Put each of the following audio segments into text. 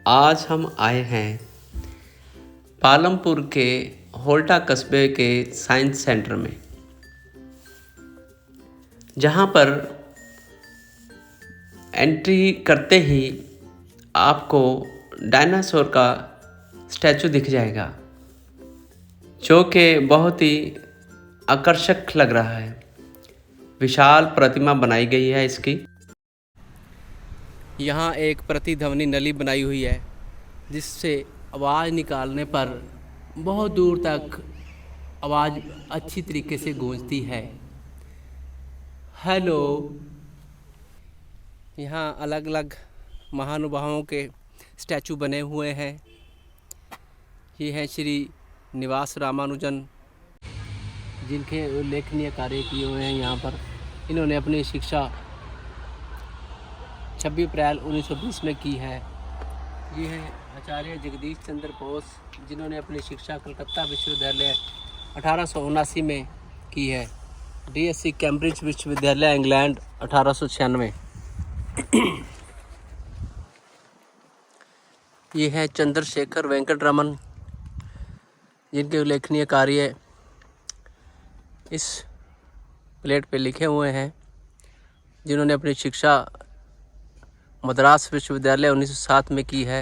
आज हम आए हैं पालमपुर के होल्टा कस्बे के साइंस सेंटर में, जहाँ पर एंट्री करते ही आपको डायनासोर का स्टैचू दिख जाएगा, जो कि बहुत ही आकर्षक लग रहा है। विशाल प्रतिमा बनाई गई है इसकी। यहाँ एक प्रतिध्वनि नली बनाई हुई है, जिससे आवाज़ निकालने पर बहुत दूर तक आवाज़ अच्छी तरीके से गूंजती है। हेलो। यहाँ अलग अलग महानुभावों के स्टैचू बने हुए हैं। ये हैं श्री निवास रामानुजन, जिनके उल्लेखनीय कार्य किए हुए हैं यहाँ पर। इन्होंने अपनी शिक्षा 26 अप्रैल 1920 में की है। ये हैं आचार्य जगदीश चंद्र बोस, जिन्होंने अपनी शिक्षा कलकत्ता विश्वविद्यालय 1879 में की है। डीएससी कैम्ब्रिज विश्वविद्यालय इंग्लैंड 1896। ये है चंद्रशेखर वेंकट रमन, जिनके उल्लेखनीय कार्य इस प्लेट पे लिखे हुए हैं, जिन्होंने अपनी शिक्षा मद्रास विश्वविद्यालय 1907 में की है।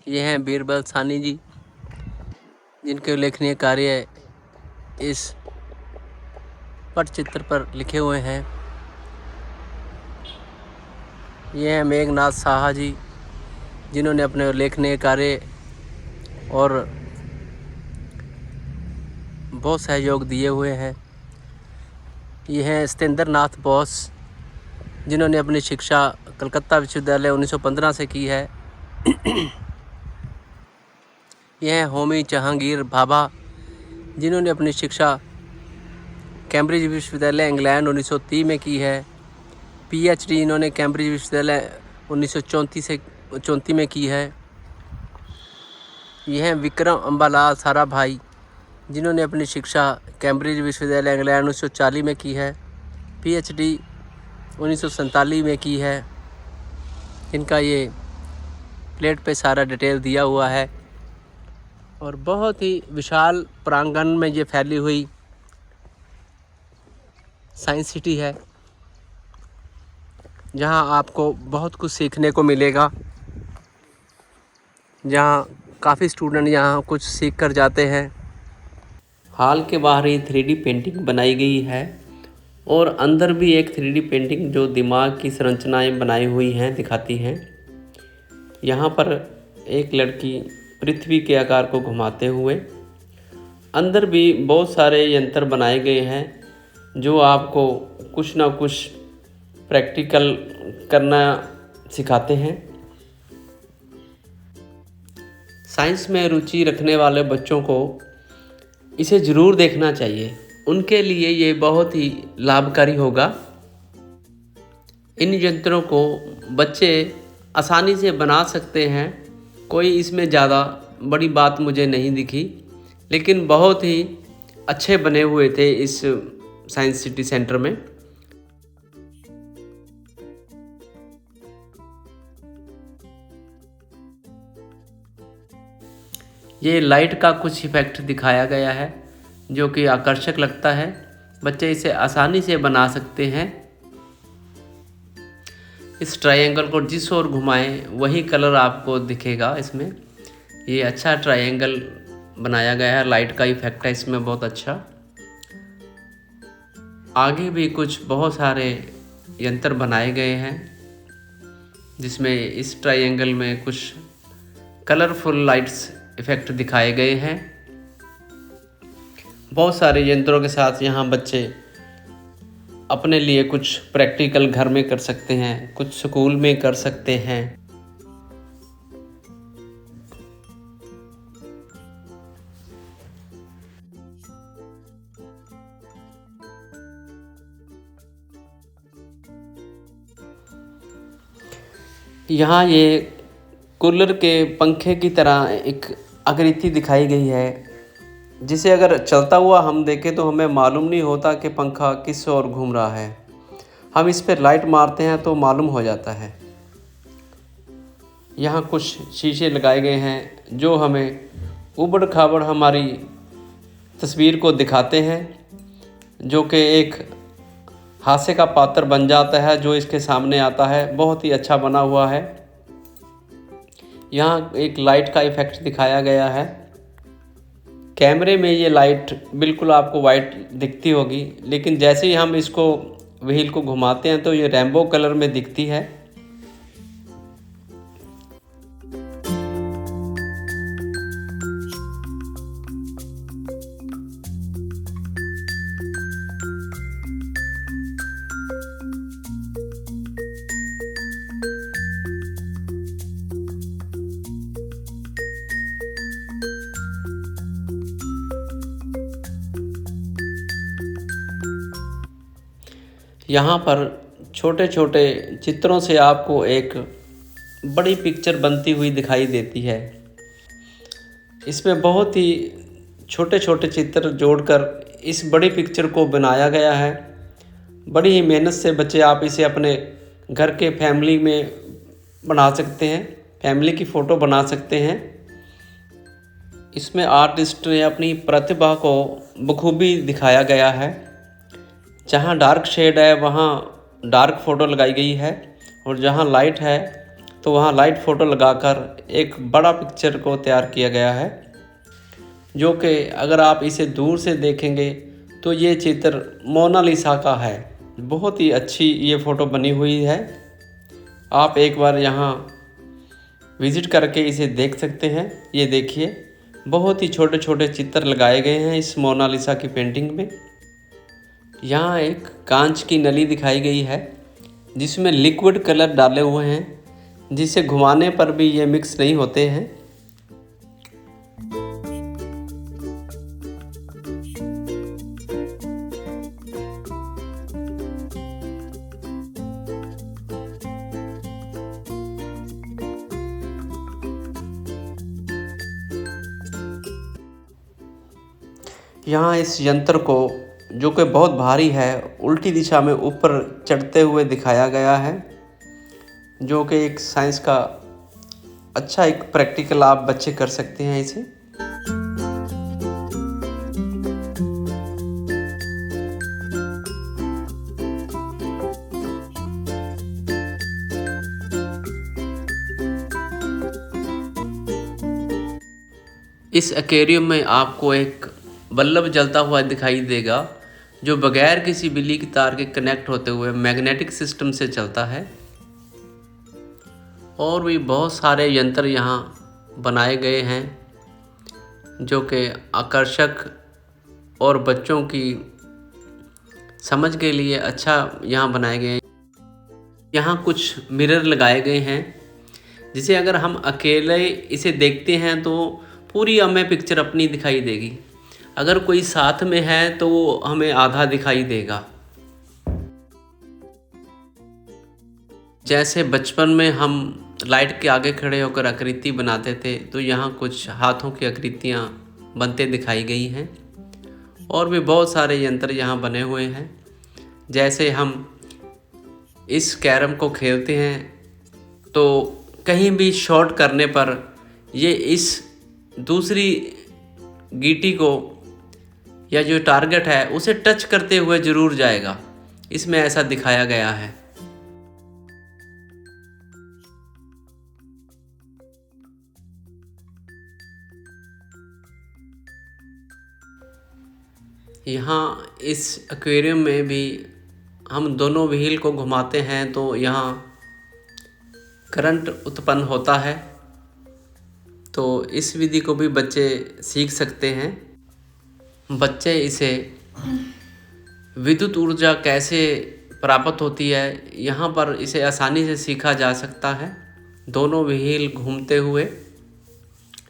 ये हैं बीरबल सानी जी, जिनके उल्लेखनीय कार्य इस पटचित्र पर लिखे हुए हैं। ये हैं मेघनाथ साहा जी, जिन्होंने अपने उल्लेखनीय कार्य और बहुत सहयोग दिए हुए हैं। ये हैं सत्येंद्र नाथ बोस, जिन्होंने अपनी शिक्षा कलकत्ता विश्वविद्यालय 1915 से की है। यह हैं होमी जहांगीर भाभा, जिन्होंने अपनी शिक्षा कैम्ब्रिज विश्वविद्यालय इंग्लैंड 1930 में की है। पीएचडी इन्होंने कैम्ब्रिज विश्वविद्यालय 1934 में की है। यह हैं विक्रम अम्बालाल साराभाई, जिन्होंने अपनी शिक्षा कैम्ब्रिज विश्वविद्यालय इंग्लैंड 1940 में की है। पीएचडी 1947 में की है। इनका ये प्लेट पे सारा डिटेल दिया हुआ है। और बहुत ही विशाल प्रांगण में ये फैली हुई साइंस सिटी है, जहाँ आपको बहुत कुछ सीखने को मिलेगा, जहाँ काफ़ी स्टूडेंट यहाँ कुछ सीख कर जाते हैं। हॉल के बाहर ही 3D पेंटिंग बनाई गई है, और अंदर भी एक 3D पेंटिंग जो दिमाग की संरचनाएं बनाई हुई हैं दिखाती हैं। यहाँ पर एक लड़की पृथ्वी के आकार को घुमाते हुए, अंदर भी बहुत सारे यंत्र बनाए गए हैं, जो आपको कुछ ना कुछ प्रैक्टिकल करना सिखाते हैं। साइंस में रुचि रखने वाले बच्चों को इसे ज़रूर देखना चाहिए। उनके लिए ये बहुत ही लाभकारी होगा। इन यंत्रों को बच्चे आसानी से बना सकते हैं। कोई इसमें ज़्यादा बड़ी बात मुझे नहीं दिखी, लेकिन बहुत ही अच्छे बने हुए थे इस साइंस सिटी सेंटर में। ये लाइट का कुछ इफेक्ट दिखाया गया है, जो कि आकर्षक लगता है। बच्चे इसे आसानी से बना सकते हैं। इस ट्रायंगल को जिस ओर घुमाएं वही कलर आपको दिखेगा इसमें। ये अच्छा ट्रायंगल बनाया गया है, लाइट का इफेक्ट है इसमें बहुत अच्छा। आगे भी कुछ बहुत सारे यंत्र बनाए गए हैं, जिसमें इस ट्रायंगल में कुछ कलरफुल लाइट्स इफेक्ट दिखाए गए हैं। बहुत सारे यंत्रों के साथ यहाँ बच्चे अपने लिए कुछ प्रैक्टिकल घर में कर सकते हैं, कुछ स्कूल में कर सकते हैं। यहाँ ये कूलर के पंखे की तरह एक आकृति दिखाई गई है, जिसे अगर चलता हुआ हम देखें तो हमें मालूम नहीं होता कि पंखा किस ओर घूम रहा है। हम इस पर लाइट मारते हैं तो मालूम हो जाता है। यहाँ कुछ शीशे लगाए गए हैं जो हमें ऊबड़ खाबड़ हमारी तस्वीर को दिखाते हैं, जो कि एक हास्य का पात्र बन जाता है जो इसके सामने आता है। बहुत ही अच्छा बना हुआ है। यहाँ एक लाइट का इफ़ेक्ट दिखाया गया है। कैमरे में ये लाइट बिल्कुल आपको वाइट दिखती होगी, लेकिन जैसे ही हम इसको व्हील को घुमाते हैं तो ये रेनबो कलर में दिखती है। यहाँ पर छोटे छोटे चित्रों से आपको एक बड़ी पिक्चर बनती हुई दिखाई देती है। इसमें बहुत ही छोटे छोटे चित्र जोड़कर इस बड़ी पिक्चर को बनाया गया है। बड़ी ही मेहनत से बच्चे आप इसे अपने घर के फैमिली में बना सकते हैं, फैमिली की फ़ोटो बना सकते हैं। इसमें आर्टिस्ट ने अपनी प्रतिभा को बखूबी दिखाया गया है। जहाँ डार्क शेड है वहाँ डार्क फ़ोटो लगाई गई है, और जहाँ लाइट है तो वहाँ लाइट फ़ोटो लगाकर एक बड़ा पिक्चर को तैयार किया गया है, जो कि अगर आप इसे दूर से देखेंगे तो ये चित्र मोनालिसा का है। बहुत ही अच्छी ये फ़ोटो बनी हुई है। आप एक बार यहाँ विज़िट करके इसे देख सकते हैं। ये देखिए, बहुत ही छोटे छोटे चित्र लगाए गए हैं इस मोनालिसा की पेंटिंग में। यहाँ एक कांच की नली दिखाई गई है जिसमें लिक्विड कलर डाले हुए हैं, जिसे घुमाने पर भी ये मिक्स नहीं होते हैं। यहाँ इस यंत्र को, जो कि बहुत भारी है, उल्टी दिशा में ऊपर चढ़ते हुए दिखाया गया है, जो कि एक साइंस का अच्छा एक प्रैक्टिकल आप बच्चे कर सकते हैं इसे। इस एक्वेरियम में आपको एक बल्ब जलता हुआ दिखाई देगा, जो बगैर किसी बिजली की तार के कनेक्ट होते हुए मैग्नेटिक सिस्टम से चलता है। और भी बहुत सारे यंत्र यहाँ बनाए गए हैं, जो कि आकर्षक और बच्चों की समझ के लिए अच्छा यहाँ बनाए गए हैं। यहाँ कुछ मिरर लगाए गए हैं, जिसे अगर हम अकेले इसे देखते हैं तो पूरी हमें पिक्चर अपनी दिखाई देगी। अगर कोई साथ में है तो हमें आधा दिखाई देगा। जैसे बचपन में हम लाइट के आगे खड़े होकर आकृति बनाते थे, तो यहाँ कुछ हाथों की आकृतियाँ बनते दिखाई गई हैं। और भी बहुत सारे यंत्र यहाँ बने हुए हैं। जैसे हम इस कैरम को खेलते हैं तो कहीं भी शॉट करने पर ये इस दूसरी गीटी को या जो टारगेट है उसे टच करते हुए ज़रूर जाएगा। इसमें ऐसा दिखाया गया है। यहाँ इस एक्वेरियम में भी हम दोनों व्हील को घुमाते हैं तो यहाँ करंट उत्पन्न होता है। तो इस विधि को भी बच्चे सीख सकते हैं। बच्चे इसे विद्युत ऊर्जा कैसे प्राप्त होती है, यहाँ पर इसे आसानी से सीखा जा सकता है। दोनों व्हील घूमते हुए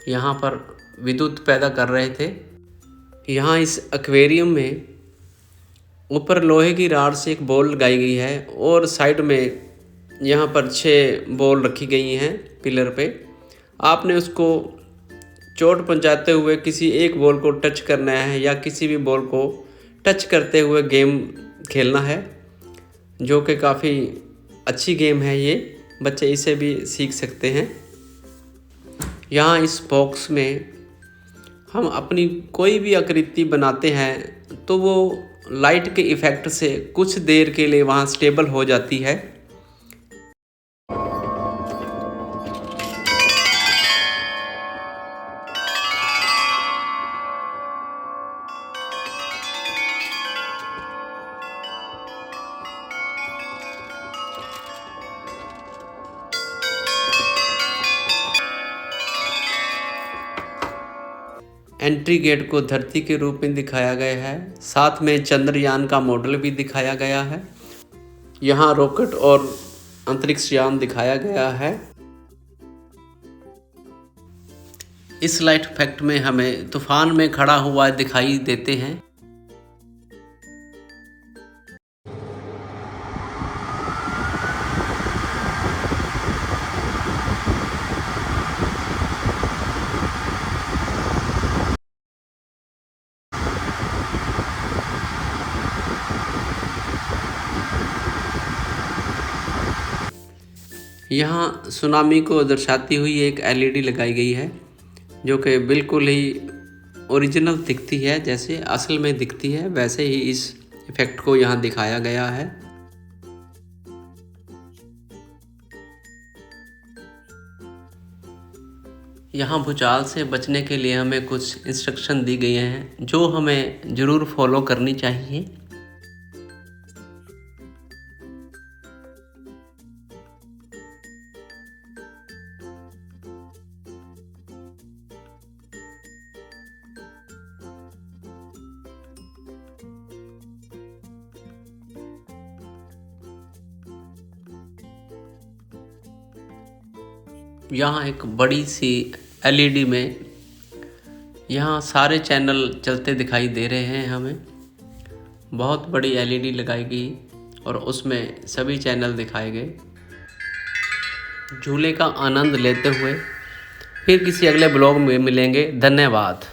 यहाँ पर विद्युत पैदा कर रहे थे। यहाँ इस एक्वेरियम में ऊपर लोहे की रॉड से एक बॉल लगाई गई है, और साइड में यहाँ पर 6 बॉल रखी गई हैं पिलर पे। आपने उसको चोट पहुँचाते हुए किसी एक बॉल को टच करना है, या किसी भी बॉल को टच करते हुए गेम खेलना है, जो कि काफ़ी अच्छी गेम है। ये बच्चे इसे भी सीख सकते हैं। यहाँ इस बॉक्स में हम अपनी कोई भी आकृति बनाते हैं तो वो लाइट के इफ़ेक्ट से कुछ देर के लिए वहाँ स्टेबल हो जाती है। एंट्री गेट को धरती के रूप में दिखाया गया है, साथ में चंद्रयान का मॉडल भी दिखाया गया है। यहाँ रॉकेट और अंतरिक्ष यान दिखाया गया है। इस लाइट इफेक्ट में हमें तूफान में खड़ा हुआ दिखाई देते हैं। यहाँ सुनामी को दर्शाती हुई एक एलईडी लगाई गई है जो कि बिल्कुल ही ओरिजिनल दिखती है, जैसे असल में दिखती है वैसे ही इस इफ़ेक्ट को यहाँ दिखाया गया है। यहाँ भूचाल से बचने के लिए हमें कुछ इंस्ट्रक्शन दी गई हैं जो हमें ज़रूर फॉलो करनी चाहिए। यहाँ एक बड़ी सी एलईडी में यहाँ सारे चैनल चलते दिखाई दे रहे हैं हमें। बहुत बड़ी एलईडी लगाई गई और उसमें सभी चैनल दिखाए गए। झूले का आनंद लेते हुए फिर किसी अगले ब्लॉग में मिलेंगे। धन्यवाद।